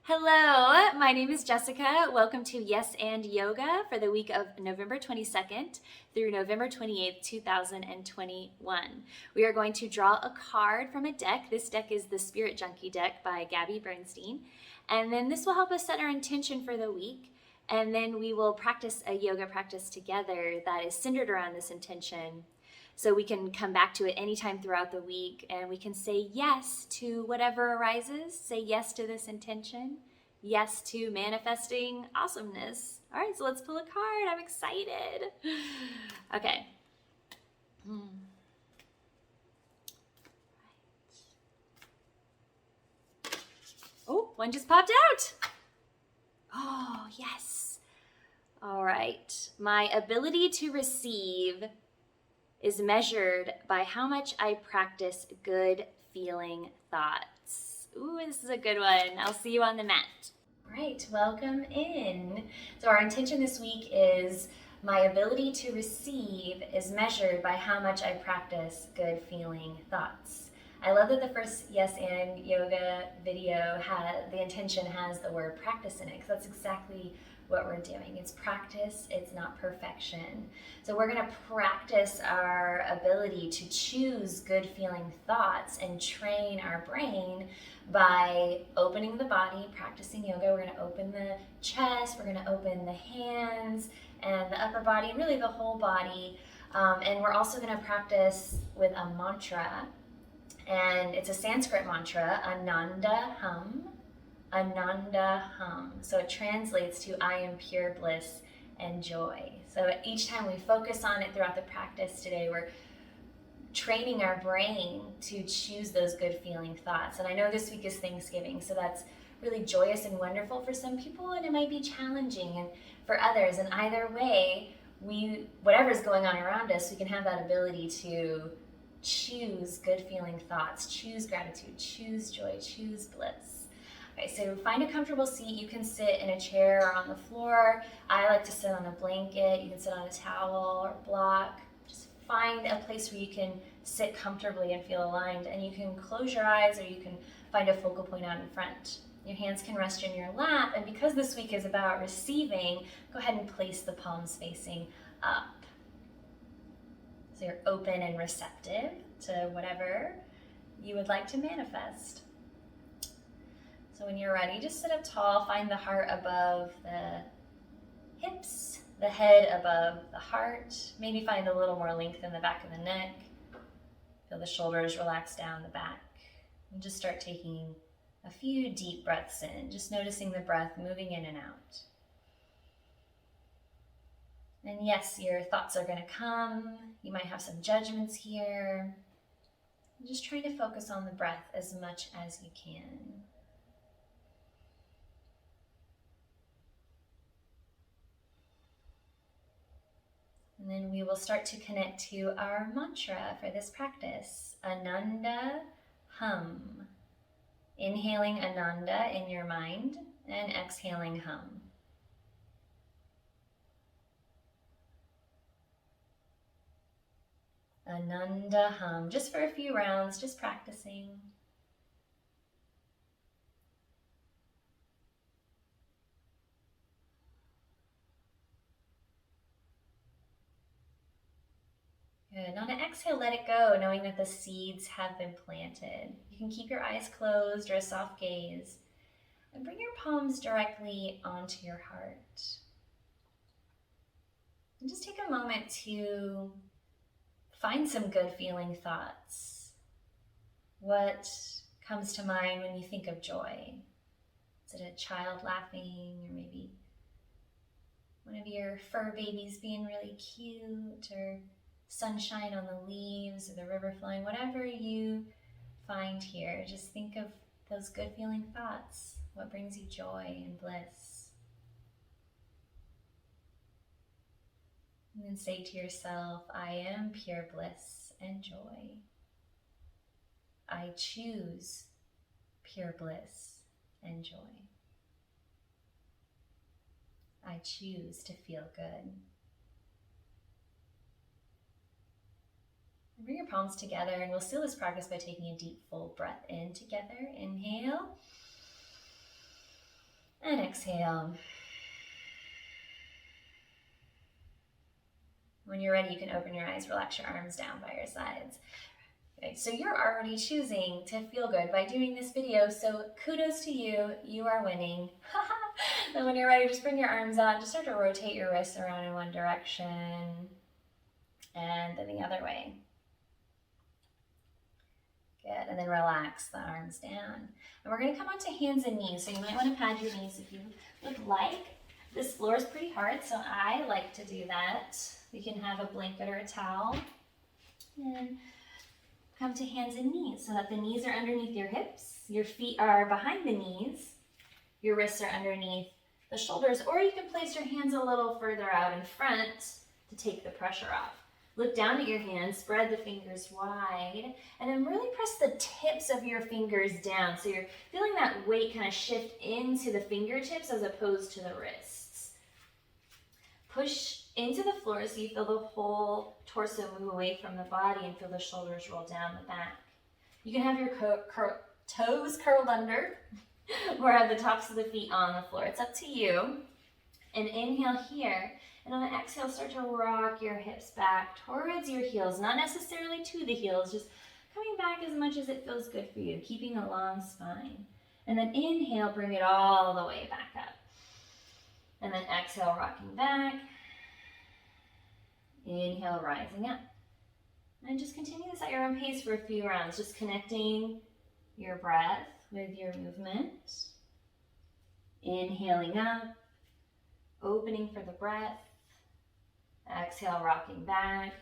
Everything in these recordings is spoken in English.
Hello, my name is Jessica. Welcome to Yes and Yoga for the week of November 22nd through November 28th, 2021. We are going to draw a card from a deck. This deck is the Spirit Junkie deck by Bernstein. And then this will help us set our intention for the week. And then we will practice a yoga practice together that is centered around this intention. So we can come back to it anytime throughout the week and we can say yes to whatever arises. Say yes to this intention. Yes to manifesting awesomeness. All right, so let's pull a card. I'm excited. Okay. Oh, one just popped out. Oh, yes. All right. My ability to receive is measured by how much I practice good feeling thoughts. Ooh, this is a good one. I'll see you on the mat. All right, welcome in. So our intention this week is my ability to receive is measured by how much I practice good feeling thoughts. I love that the first Yes and Yoga video the intention has the word practice in it, because that's exactly what we're doing. It's practice, it's not perfection. So we're gonna practice our ability to choose good feeling thoughts and train our brain by opening the body, practicing yoga. We're gonna open the chest, we're gonna open the hands and the upper body, really the whole body. And we're also gonna practice with a mantra, and it's a Sanskrit mantra, Ananda Hum. Ananda Hum. So it translates to I am pure bliss and joy. So each time we focus on it throughout the practice today, we're training our brain to choose those good feeling thoughts. And I know this week is Thanksgiving, so that's really joyous and wonderful for some people, and it might be challenging and for others. And either way, whatever's going on around us, we can have that ability to choose good feeling thoughts, choose gratitude, choose joy, choose bliss. Okay, so find a comfortable seat. You can sit in a chair or on the floor. I like to sit on a blanket. You can sit on a towel or block. Just find a place where you can sit comfortably and feel aligned. And you can close your eyes, or you can find a focal point out in front. Your hands can rest in your lap. And because this week is about receiving, go ahead and place the palms facing up. So you're open and receptive to whatever you would like to manifest. So when you're ready, just sit up tall, find the heart above the hips, the head above the heart. Maybe find a little more length in the back of the neck. Feel the shoulders relax down the back. And just start taking a few deep breaths in, just noticing the breath moving in and out. And yes, your thoughts are going to come. You might have some judgments here. Just try to focus on the breath as much as you can. And then we will start to connect to our mantra for this practice, Ananda Hum. Inhaling Ananda in your mind and exhaling Hum. Ananda Hum, just for a few rounds, just practicing. Good. On an exhale, let it go, knowing that the seeds have been planted. You can keep your eyes closed or a soft gaze, and bring your palms directly onto your heart. And just take a moment to find some good feeling thoughts. What comes to mind when you think of joy? Is it a child laughing, or maybe one of your fur babies being really cute, or sunshine on the leaves, or the river flowing? Whatever you find here, just think of those good feeling thoughts. What brings you joy and bliss? And then say to yourself, I am pure bliss and joy. I choose pure bliss and joy. I choose to feel good. Bring your palms together, and we'll seal this practice by taking a deep, full breath in together. Inhale. And exhale. When you're ready, you can open your eyes, relax your arms down by your sides. Okay, so you're already choosing to feel good by doing this video, so kudos to you, you are winning. Then when you're ready, just bring your arms out, just start to rotate your wrists around in one direction, and then the other way. Good, and then relax the arms down. And we're gonna come onto hands and knees, so you might wanna pad your knees if you would like. This floor is pretty hard, so I like to do that. You can have a blanket or a towel. And come to hands and knees so that the knees are underneath your hips, your feet are behind the knees, your wrists are underneath the shoulders, or you can place your hands a little further out in front to take the pressure off. Look down at your hands, spread the fingers wide, and then really press the tips of your fingers down so you're feeling that weight kind of shift into the fingertips as opposed to the wrists. Push into the floor so you feel the whole torso move away from the body and feel the shoulders roll down the back. You can have your toes curled under or have the tops of the feet on the floor. It's up to you. And inhale here. And on the exhale, start to rock your hips back towards your heels, not necessarily to the heels, just coming back as much as it feels good for you, keeping a long spine. And then inhale, bring it all the way back up. And then exhale, rocking back. Inhale, rising up. And just continue this at your own pace for a few rounds, just connecting your breath with your movement. Inhaling up, opening for the breath. Exhale, rocking back.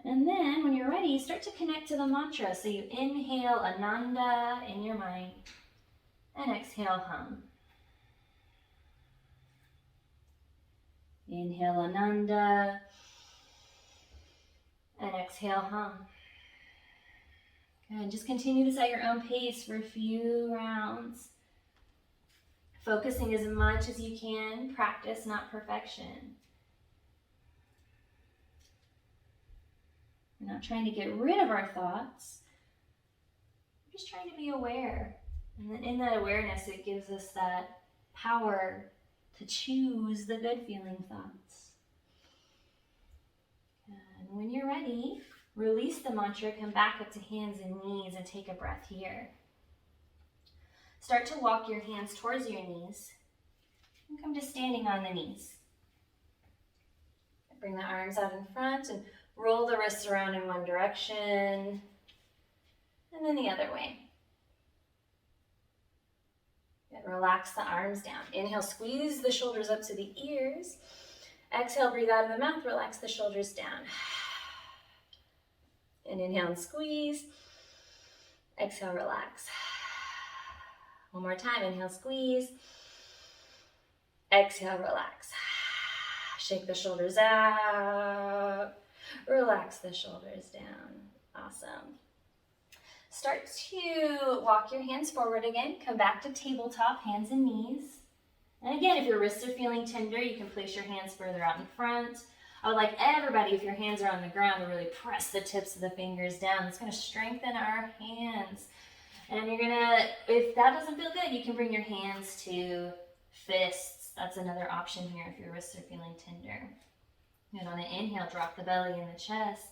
And then when you're ready, start to connect to the mantra. So you inhale Ananda in your mind and exhale hum. Inhale Ananda and exhale hum. Good. Just continue this at your own pace for a few rounds. Focusing as much as you can. Practice, not perfection. We're not trying to get rid of our thoughts. We're just trying to be aware. And then in that awareness, it gives us that power to choose the good feeling thoughts. And when you're ready, release the mantra, come back up to hands and knees and take a breath here. Start to walk your hands towards your knees and come to standing on the knees. Bring the arms out in front and roll the wrists around in one direction and then the other way. Good. Relax the arms down. Inhale, squeeze the shoulders up to the ears. Exhale, breathe out of the mouth, relax the shoulders down. And inhale and squeeze. Exhale, relax. One more time, inhale, squeeze. Exhale, relax. Shake the shoulders out. Relax the shoulders down. Awesome. Start to walk your hands forward again. Come back to tabletop, hands and knees. And again, if your wrists are feeling tender, you can place your hands further out in front. I would like everybody, if your hands are on the ground, to really press the tips of the fingers down. It's going to strengthen our hands. And you're gonna, if that doesn't feel good, you can bring your hands to fists. That's another option here if your wrists are feeling tender. And on an inhale, drop the belly in the chest.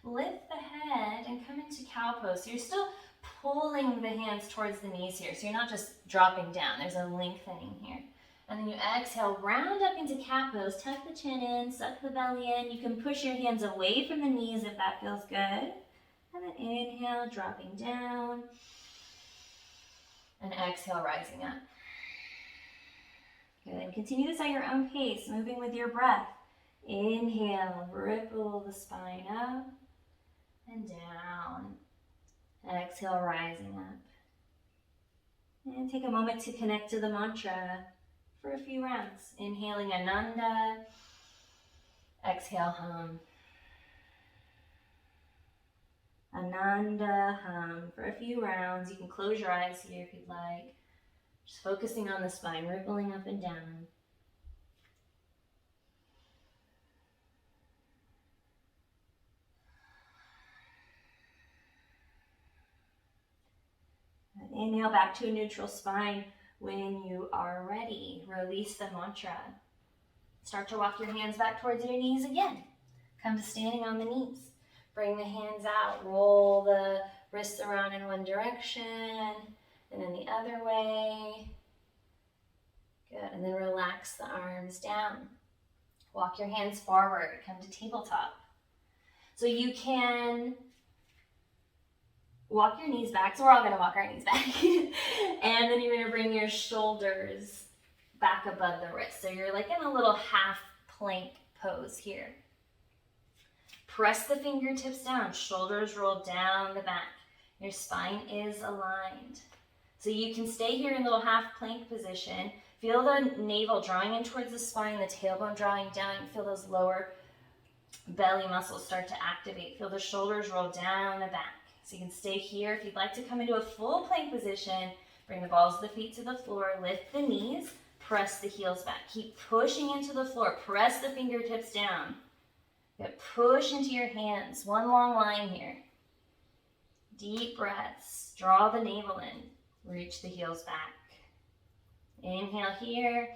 Lift the head and come into cow pose. So you're still pulling the hands towards the knees here. So you're not just dropping down. There's a lengthening here. And then you exhale, round up into cat pose. Tuck the chin in, suck the belly in. You can push your hands away from the knees if that feels good. And then inhale, dropping down. And exhale, rising up. Good. Continue this at your own pace, moving with your breath. Inhale, ripple the spine up and down. Exhale, rising up. And take a moment to connect to the mantra for a few rounds. Inhaling Ananda. Exhale, hum. Ananda, hum. For a few rounds, you can close your eyes here if you'd like. Just focusing on the spine, rippling up and down. Inhale back to a neutral spine. When you are ready, release the mantra. Start to walk your hands back towards your knees again. Come to standing on the knees. Bring the hands out. Roll the wrists around in one direction and then the other way. Good. And then relax the arms down. Walk your hands forward. Come to tabletop. So you can walk your knees back. So we're all going to walk our knees back. And then you're going to bring your shoulders back above the wrist. So you're like in a little half plank pose here. Press the fingertips down. Shoulders roll down the back. Your spine is aligned. So you can stay here in a little half plank position. Feel the navel drawing in towards the spine, the tailbone drawing down. Feel those lower belly muscles start to activate. Feel the shoulders roll down the back. So you can stay here. If you'd like to come into a full plank position, bring the balls of the feet to the floor, lift the knees, press the heels back. Keep pushing into the floor. Press the fingertips down. Push into your hands. One long line here. Deep breaths. Draw the navel in. Reach the heels back. Inhale here.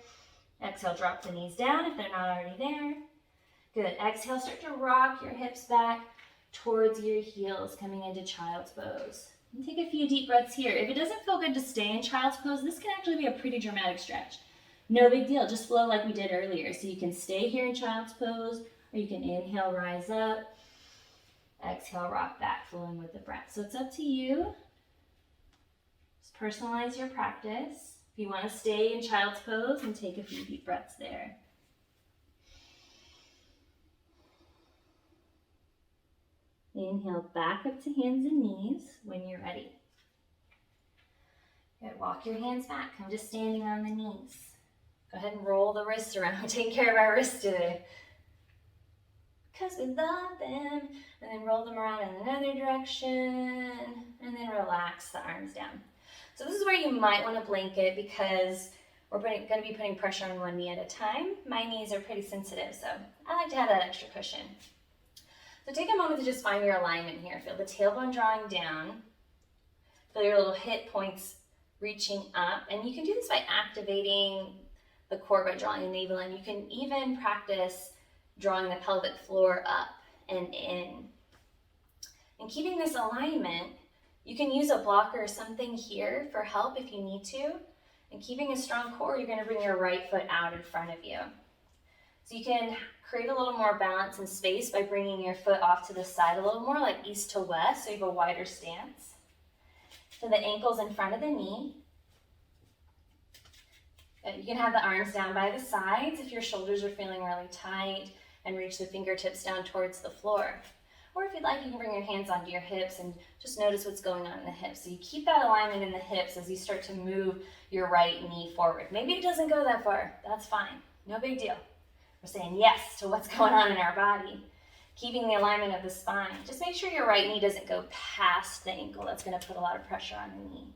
Exhale, drop the knees down if they're not already there. Good. Exhale, start to rock your hips back towards your heels, coming into child's pose. And take a few deep breaths here. If it doesn't feel good to stay in child's pose, this can actually be a pretty dramatic stretch. No big deal. Just flow like we did earlier. So you can stay here in child's pose, or you can inhale, rise up. Exhale, rock back, flowing with the breath. So it's up to you. Just personalize your practice. If you want to stay in child's pose, and take a few deep breaths there. Inhale back up to hands and knees when you're ready. Good. Walk your hands back. Come to standing on the knees. Go ahead and roll the wrists around. We're taking care of our wrists today, because we love them. And then roll them around in another direction. And then relax the arms down. So this is where you might want to blanket, because we're going to be putting pressure on one knee at a time. My knees are pretty sensitive, so I like to have that extra cushion. So take a moment to just find your alignment here. Feel the tailbone drawing down. Feel your little hip points reaching up. And you can do this by activating the core by drawing the navel in. You can even practice drawing the pelvic floor up and in. And keeping this alignment, you can use a block or something here for help if you need to. And keeping a strong core, you're going to bring your right foot out in front of you. So you can create a little more balance and space by bringing your foot off to the side a little more, like east to west, so you have a wider stance. So the ankle's in front of the knee. You can have the arms down by the sides if your shoulders are feeling really tight, and reach the fingertips down towards the floor. Or if you'd like, you can bring your hands onto your hips and just notice what's going on in the hips. So you keep that alignment in the hips as you start to move your right knee forward. Maybe it doesn't go that far. That's fine. No big deal. We're saying yes to what's going on in our body. Keeping the alignment of the spine. Just make sure your right knee doesn't go past the ankle. That's going to put a lot of pressure on the knee.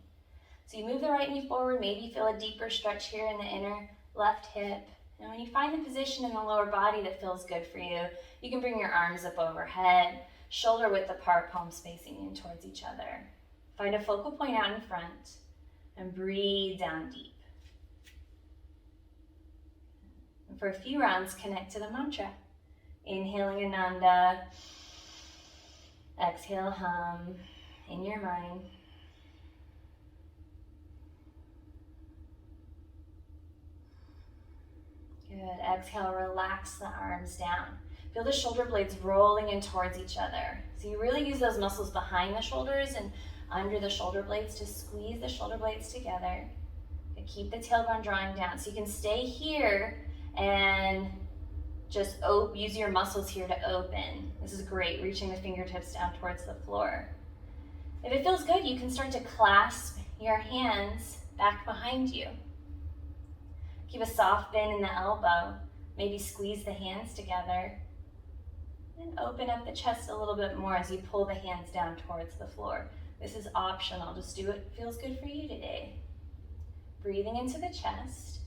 So you move the right knee forward. Maybe feel a deeper stretch here in the inner left hip. And when you find the position in the lower body that feels good for you, you can bring your arms up overhead, shoulder width apart, palms facing in towards each other. Find a focal point out in front and breathe down deep. And for a few rounds, connect to the mantra. Inhaling Ananda, exhale hum in your mind. Good. Exhale, relax the arms down. Feel the shoulder blades rolling in towards each other. So you really use those muscles behind the shoulders and under the shoulder blades to squeeze the shoulder blades together. And keep the tailbone drawing down. So you can stay here and just use your muscles here to open. This is great, reaching the fingertips down towards the floor. If it feels good, you can start to clasp your hands back behind you. Keep a soft bend in the elbow. Maybe squeeze the hands together. And open up the chest a little bit more as you pull the hands down towards the floor. This is optional. Just do what feels good for you today. Breathing into the chest.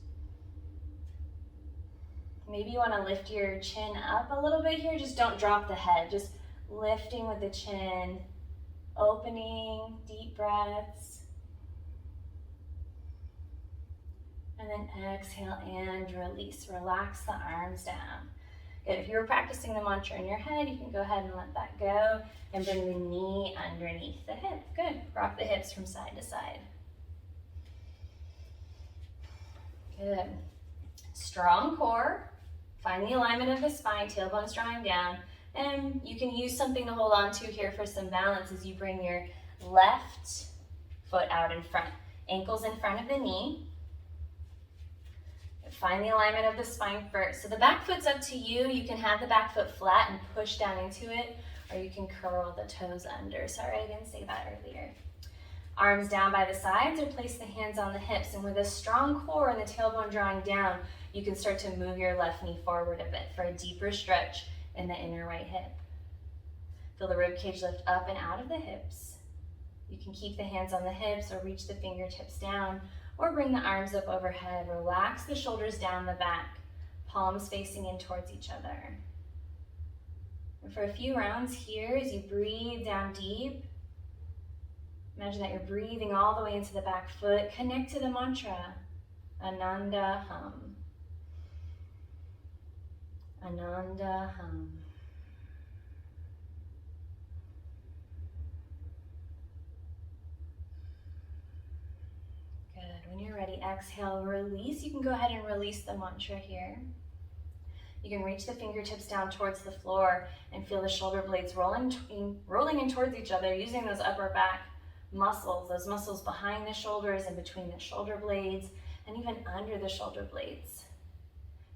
Maybe you want to lift your chin up a little bit here. Just don't drop the head. Just lifting with the chin. Opening, deep breaths. And then exhale and release. Relax the arms down. Good. If you were practicing the mantra in your head, you can go ahead and let that go and bring the knee underneath the hip. Good. Rock the hips from side to side. Good. Strong core. Find the alignment of the spine, tailbone's drawing down. And you can use something to hold on to here for some balance as you bring your left foot out in front. Ankles in front of the knee. Find the alignment of the spine first. So the back foot's up to you. You can have the back foot flat and push down into it, or you can curl the toes under. Sorry, I didn't say that earlier. Arms down by the sides or place the hands on the hips. And with a strong core and the tailbone drawing down, you can start to move your left knee forward a bit for a deeper stretch in the inner right hip. Feel the rib cage lift up and out of the hips. You can keep the hands on the hips or reach the fingertips down, or bring the arms up overhead. Relax the shoulders down the back, palms facing in towards each other. And for a few rounds here, as you breathe down deep, imagine that you're breathing all the way into the back foot. Connect to the mantra, Ananda Hum. Ananda Hum. When you're ready, exhale, release. You can go ahead and release the mantra here. You can reach the fingertips down towards the floor and feel the shoulder blades rolling in towards each other, using those upper back muscles, those muscles behind the shoulders and between the shoulder blades and even under the shoulder blades.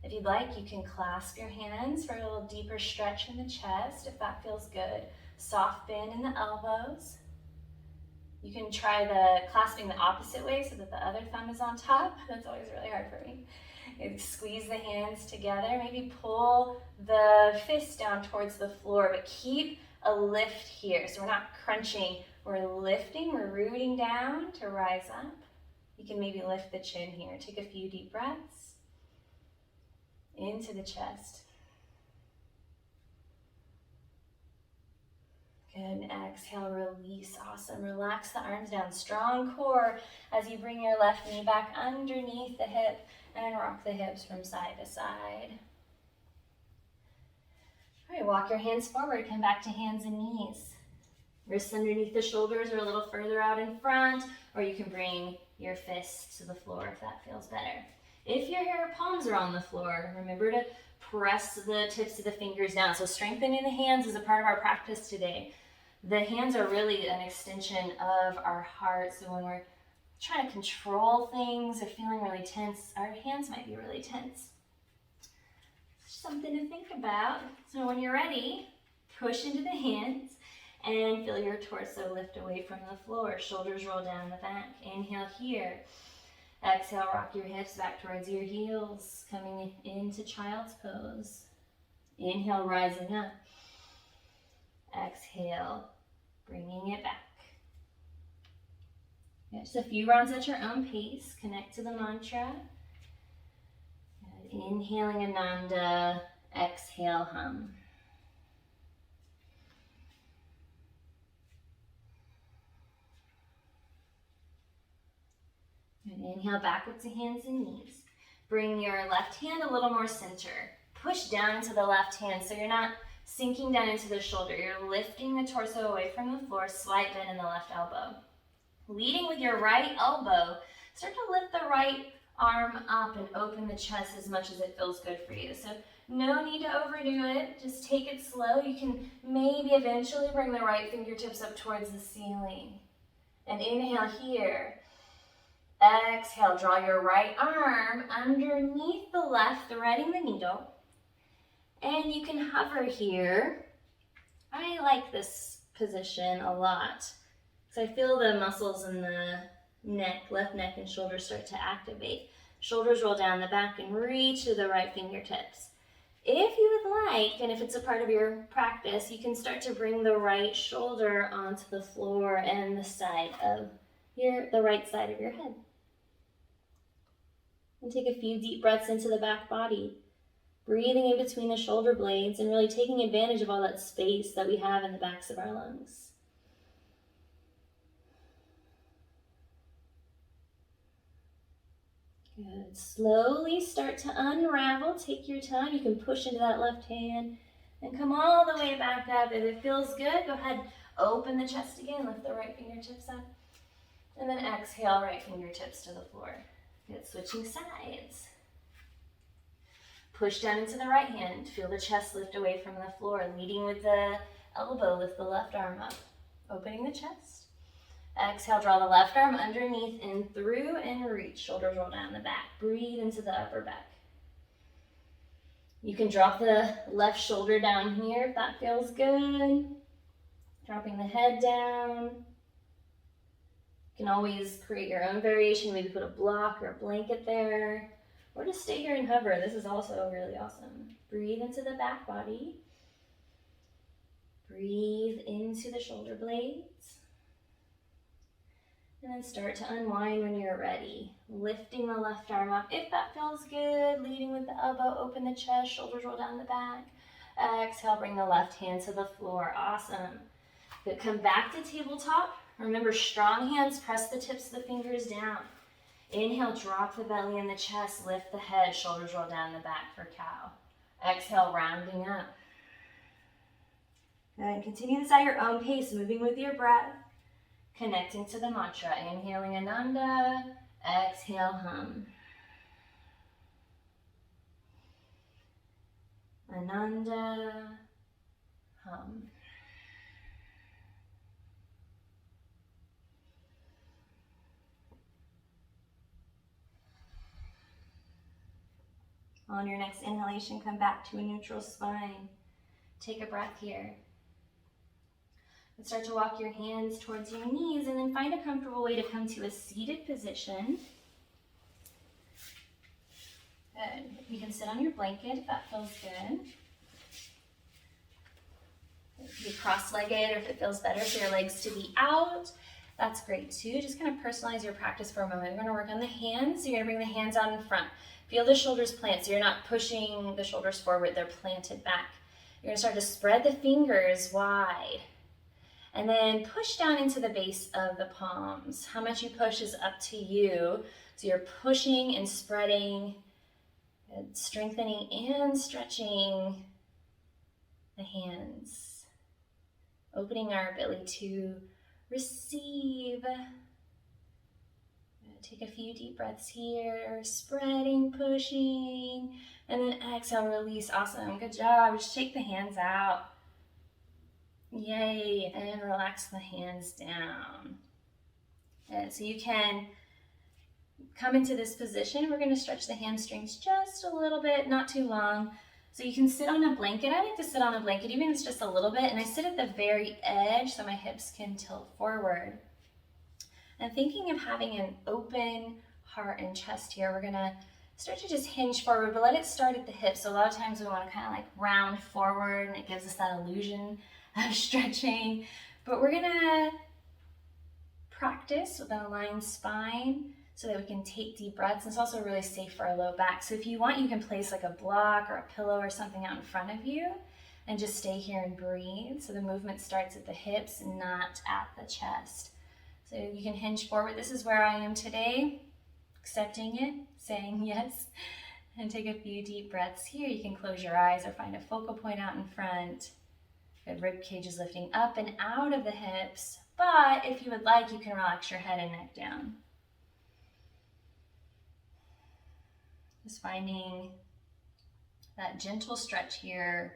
If you'd like, you can clasp your hands for a little deeper stretch in the chest if that feels good. Soft bend in the elbows. You can try the clasping the opposite way so that the other thumb is on top. That's always really hard for me. And squeeze the hands together. Maybe pull the fists down towards the floor, but keep a lift here. So we're not crunching, we're lifting, we're rooting down to rise up. You can maybe lift the chin here. Take a few deep breaths into the chest. Good, exhale, release, awesome. Relax the arms down, strong core as you bring your left knee back underneath the hip and rock the hips from side to side. All right, walk your hands forward, come back to hands and knees. Wrists underneath the shoulders or a little further out in front, or you can bring your fists to the floor if that feels better. If your palms are on the floor, remember to press the tips of the fingers down. So strengthening the hands is a part of our practice today. The hands are really an extension of our heart. So when we're trying to control things or feeling really tense, our hands might be really tense. Something to think about. So when you're ready, push into the hands and feel your torso lift away from the floor. Shoulders roll down the back. Inhale here. Exhale, rock your hips back towards your heels, coming into child's pose. Inhale, rising up. Exhale, bringing it back. Just a few rounds at your own pace. Connect to the mantra. Inhaling Ananda, exhale, hum. And inhale backwards to hands and knees. Bring your left hand a little more center. Push down into the left hand so you're not sinking down into the shoulder. You're lifting the torso away from the floor, slight bend in the left elbow. Leading with your right elbow, start to lift the right arm up and open the chest as much as it feels good for you. So no need to overdo it. Just take it slow. You can maybe eventually bring the right fingertips up towards the ceiling. And inhale here. Exhale, draw your right arm underneath the left, threading the needle. And you can hover here. I like this position a lot because I feel the muscles in the neck, left neck and shoulders start to activate. Shoulders roll down the back and reach to the right fingertips. If you would like, and if it's a part of your practice, you can start to bring the right shoulder onto the floor and the side of the right side of your head. And take a few deep breaths into the back body, breathing in between the shoulder blades and really taking advantage of all that space that we have in the backs of our lungs. Good. Slowly start to unravel. Take your time. You can push into that left hand and come all the way back up. If it feels good, go ahead, open the chest again. Lift the right fingertips up. And then exhale, right fingertips to the floor. Good. Switching sides. Push down into the right hand. Feel the chest lift away from the floor. Leading with the elbow, lift the left arm up. Opening the chest. Exhale, draw the left arm underneath and through and reach. Shoulders roll down the back. Breathe into the upper back. You can drop the left shoulder down here if that feels good. Dropping the head down. You can always create your own variation. Maybe put a block or a blanket there. Or just stay here and hover. This is also really awesome. Breathe into the back body. Breathe into the shoulder blades. And then start to unwind when you're ready. Lifting the left arm up if that feels good. Leading with the elbow, open the chest, shoulders roll down the back. Exhale, bring the left hand to the floor. Awesome. Good. Come back to tabletop. Remember, strong hands, press the tips of the fingers down. Inhale, drop the belly in the chest, lift the head, shoulders roll down the back for cow. Exhale, rounding up. And continue this at your own pace, moving with your breath. Connecting to the mantra, inhaling Ananda, exhale hum. Ananda, hum. On your next inhalation, come back to a neutral spine. Take a breath here. And start to walk your hands towards your knees and then find a comfortable way to come to a seated position. Good. You can sit on your blanket if that feels good. You can cross-legged, or if it feels better for your legs to be out, that's great too. Just kind of personalize your practice for a moment. We're going to work on the hands. So you're going to bring the hands out in front. Feel the shoulders plant. So you're not pushing the shoulders forward. They're planted back. You're going to start to spread the fingers wide. And then push down into the base of the palms. How much you push is up to you. So you're pushing and spreading, and strengthening and stretching the hands. Opening our ability to receive. Take a few deep breaths here. Spreading, pushing, and then exhale, release. Awesome, good job. Just shake the hands out. Yay, and relax the hands down. And so you can come into this position. We're going to stretch the hamstrings just a little bit, not too long. So you can sit on a blanket. I like to sit on a blanket, even if it's just a little bit, and I sit at the very edge so my hips can tilt forward. And thinking of having an open heart and chest here, we're going to start to just hinge forward, but let it start at the hips. So a lot of times we want to kind of like round forward, and it gives us that illusion of stretching. But we're gonna practice with an aligned spine so that we can take deep breaths. It's also really safe for our low back. So if you want, you can place like a block or a pillow or something out in front of you and just stay here and breathe. So the movement starts at the hips, not at the chest. So you can hinge forward. This is where I am today, accepting it, saying yes, and take a few deep breaths here. You can close your eyes or find a focal point out in front. Good. Rib cage is lifting up and out of the hips, but if you would like, you can relax your head and neck down. Just finding that gentle stretch here.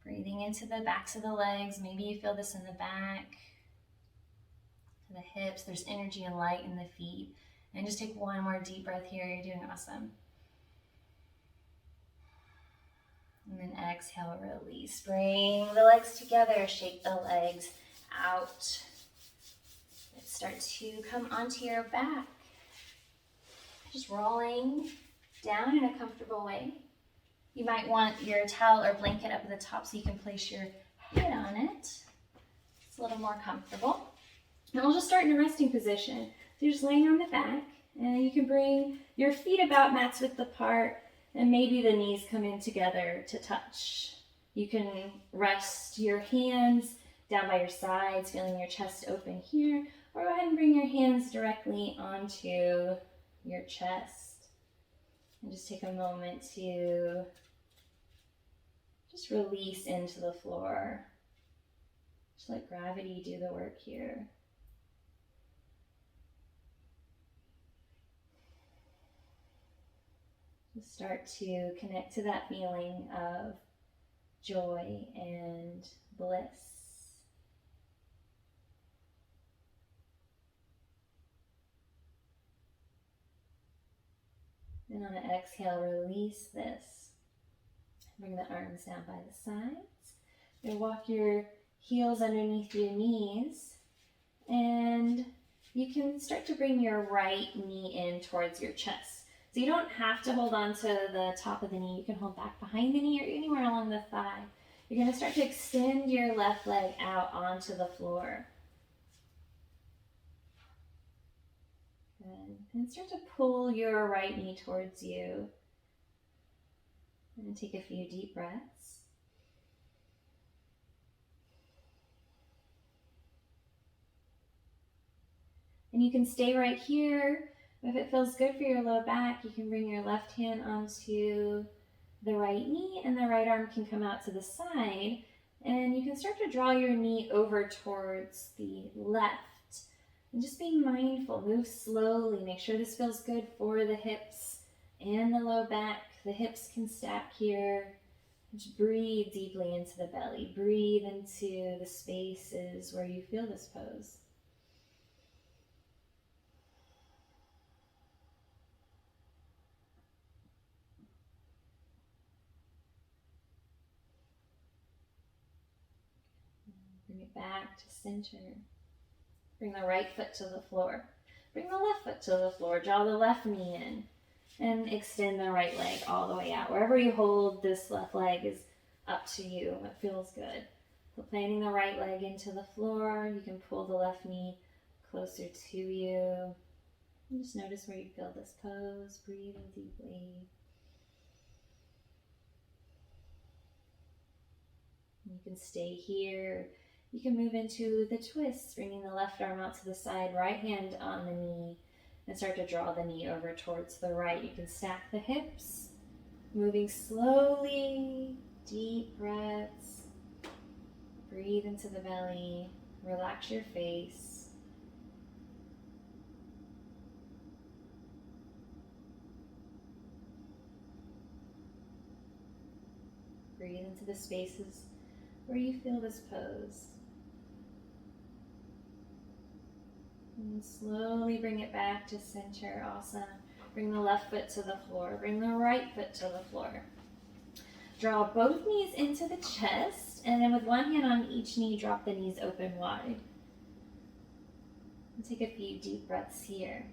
Breathing into the backs of the legs. Maybe you feel this in the back, to the hips. There's energy and light in the feet. And just take one more deep breath here. You're doing awesome. And then exhale, release. Bring the legs together, shake the legs out. Let's start to come onto your back. Just rolling down in a comfortable way. You might want your towel or blanket up at the top so you can place your head on it. It's a little more comfortable. And we'll just start in a resting position. So you're just laying on the back, and you can bring your feet about mat's width apart, and maybe the knees come in together to touch. You can rest your hands down by your sides, feeling your chest open here, or go ahead and bring your hands directly onto your chest. And just take a moment to just release into the floor. Just let gravity do the work here. Just start to connect to that feeling of joy and bliss. And on an exhale, release this. Bring the arms down by the sides. You'll walk your heels underneath your knees, and you can start to bring your right knee in towards your chest. So you don't have to hold on to the top of the knee. You can hold back behind the knee or anywhere along the thigh. You're going to start to extend your left leg out onto the floor. Good. And start to pull your right knee towards you. And take a few deep breaths. And you can stay right here. If it feels good for your low back, you can bring your left hand onto the right knee and the right arm can come out to the side. And you can start to draw your knee over towards the left. And just be mindful, move slowly. Make sure this feels good for the hips and the low back. The hips can stack here. Just breathe deeply into the belly. Breathe into the spaces where you feel this pose. Bring it back to center. Bring the right foot to the floor. Bring the left foot to the floor. Draw the left knee in. And extend the right leg all the way out. Wherever you hold this left leg is up to you. It feels good. So planting the right leg into the floor. You can pull the left knee closer to you. And just notice where you feel this pose. Breathing deeply. You can stay here. You can move into the twist, bringing the left arm out to the side, right hand on the knee, and start to draw the knee over towards the right. You can stack the hips, moving slowly, deep breaths. Breathe into the belly, relax your face. Breathe into the spaces where you feel this pose. And slowly bring it back to center. Awesome. Bring the left foot to the floor. Bring the right foot to the floor. Draw both knees into the chest, and then with one hand on each knee, drop the knees open wide. And take a few deep breaths here.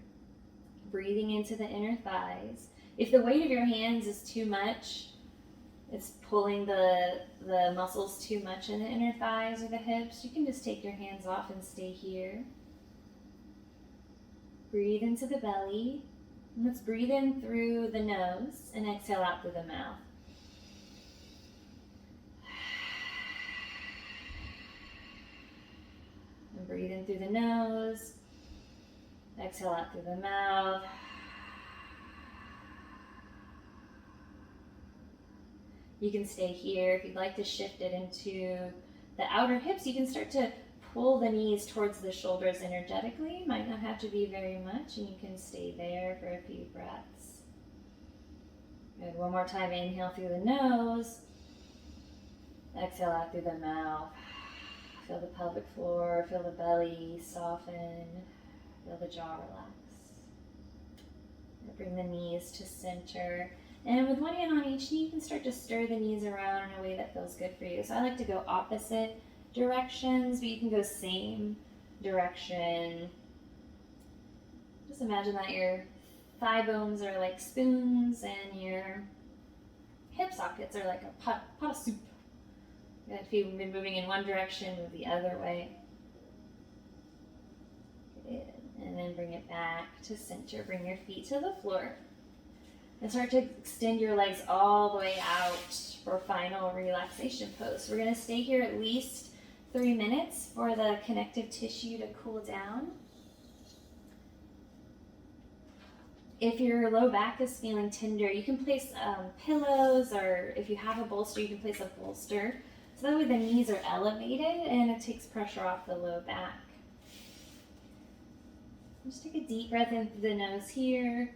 Breathing into the inner thighs. If the weight of your hands is too much, it's pulling the muscles too much in the inner thighs or the hips, you can just take your hands off and stay here. Breathe into the belly. And let's breathe in through the nose and exhale out through the mouth. And breathe in through the nose. Exhale out through the mouth. You can stay here. If you'd like to shift it into the outer hips, you can start to pull the knees towards the shoulders energetically. Might not have to be very much, and you can stay there for a few breaths. Good. One more time. Inhale through the nose. Exhale out through the mouth. Feel the pelvic floor. Feel the belly soften. Feel the jaw relax. Bring the knees to center. And with one hand on each knee, you can start to stir the knees around in a way that feels good for you. So I like to go opposite directions, but you can go same direction. Just imagine that your thigh bones are like spoons and your hip sockets are like a pot of soup. And if you've been moving in one direction, move the other way. Good. And then bring it back to center. Bring your feet to the floor. And start to extend your legs all the way out for final relaxation pose. We're going to stay here at least 3 minutes for the connective tissue to cool down. If your low back is feeling tender, you can place pillows, or if you have a bolster, you can place a bolster. So that way the knees are elevated and it takes pressure off the low back. Just take a deep breath in through the nose here.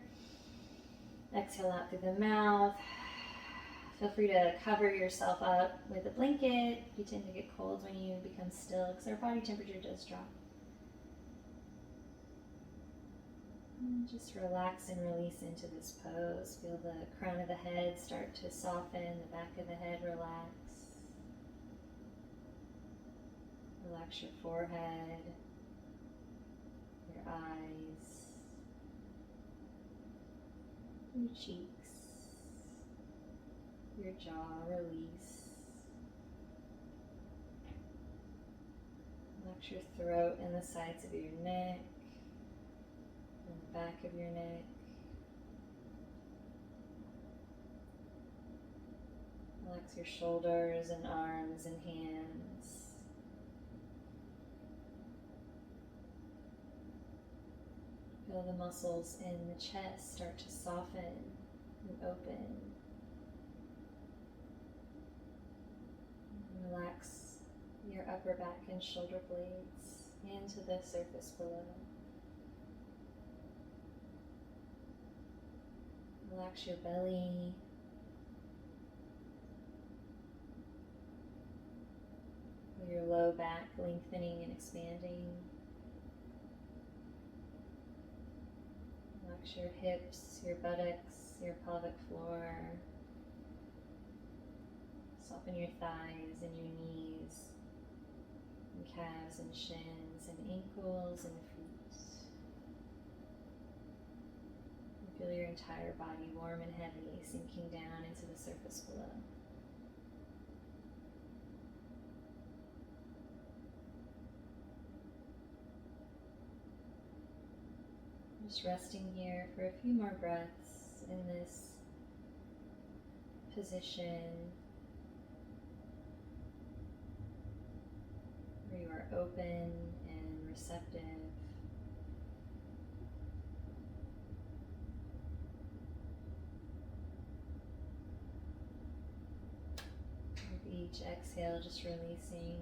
Exhale out through the mouth. Feel free to cover yourself up with a blanket. You tend to get cold when you become still because our body temperature does drop. And just relax and release into this pose. Feel the crown of the head start to soften, the back of the head relax. Relax your forehead, your eyes, your cheeks, your jaw, release. Relax your throat and the sides of your neck, and the back of your neck. Relax your shoulders and arms and hands. Feel the muscles in the chest start to soften and open. Relax your upper back and shoulder blades into the surface below. Relax your belly. Feel your low back lengthening and expanding. Relax your hips, your buttocks, your pelvic floor. Soften your thighs and your knees, and calves and shins and ankles and feet. And feel your entire body warm and heavy, sinking down into the surface below. Just resting here for a few more breaths in this position where you are open and receptive. With each exhale, just releasing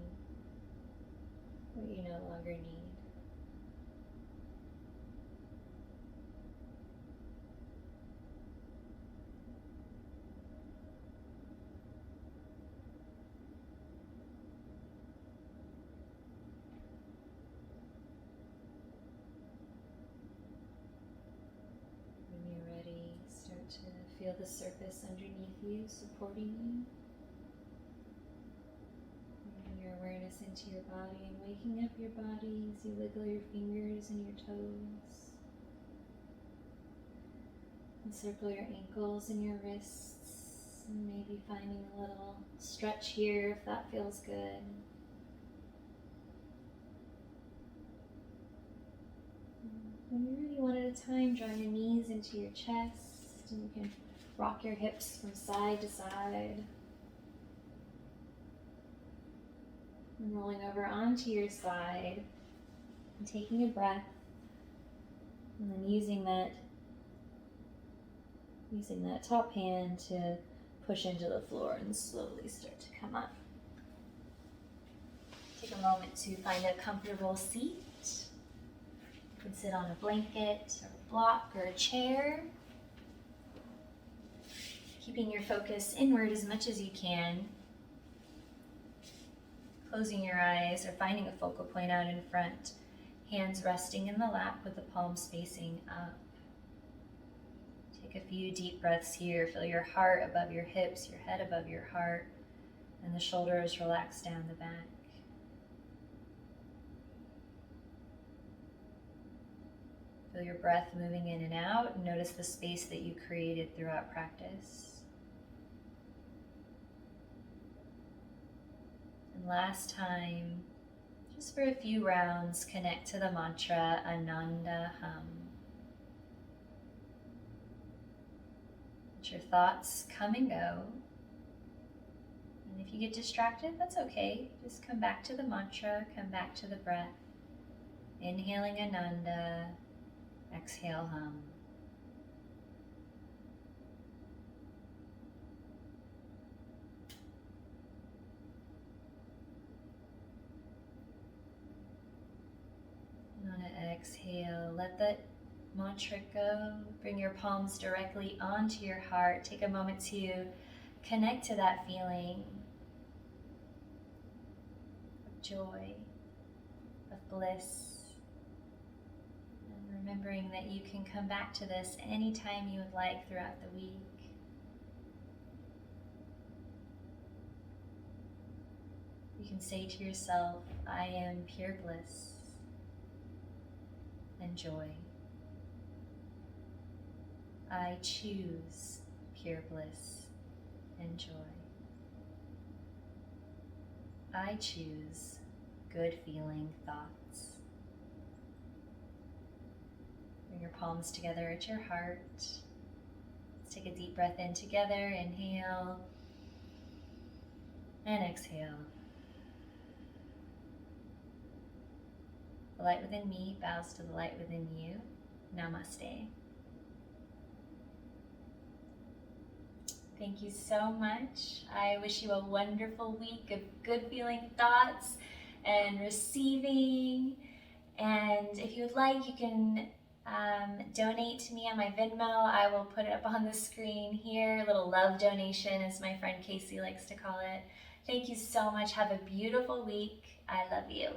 what you no longer need. To feel the surface underneath you, supporting you. Bringing your awareness into your body and waking up your body as you wiggle your fingers and your toes. And circle your ankles and your wrists, and maybe finding a little stretch here if that feels good. When you're ready, one at a time, draw your knees into your chest. And you can rock your hips from side to side. And rolling over onto your side and taking a breath. And then using that top hand to push into the floor and slowly start to come up. Take a moment to find a comfortable seat. You can sit on a blanket or a block or a chair. Keeping your focus inward as much as you can. Closing your eyes or finding a focal point out in front. Hands resting in the lap with the palms facing up. Take a few deep breaths here. Feel your heart above your hips, your head above your heart, and the shoulders relax down the back. Feel your breath moving in and out. Notice the space that you created throughout practice. And last time, just for a few rounds, connect to the mantra Ananda Hum. Let your thoughts come and go. And if you get distracted, that's okay. Just come back to the mantra, come back to the breath. Inhaling Ananda, exhale Hum. let that mantra go. Bring your palms directly onto your heart. Take a moment to connect to that feeling of joy, of bliss. And remembering that you can come back to this anytime you would like throughout the week. You can say to yourself, I am pure bliss and joy. I choose pure bliss and joy. I choose good feeling thoughts. Bring your palms together at your heart. Let's take a deep breath in together. Inhale and exhale. The light within me bows to the light within you. Namaste. Thank you so much. I wish you a wonderful week of good feeling thoughts and receiving. And if you would like, you can donate to me on my Venmo. I will put it up on the screen here. A little love donation, as my friend Casey likes to call it. Thank you so much. Have a beautiful week. I love you.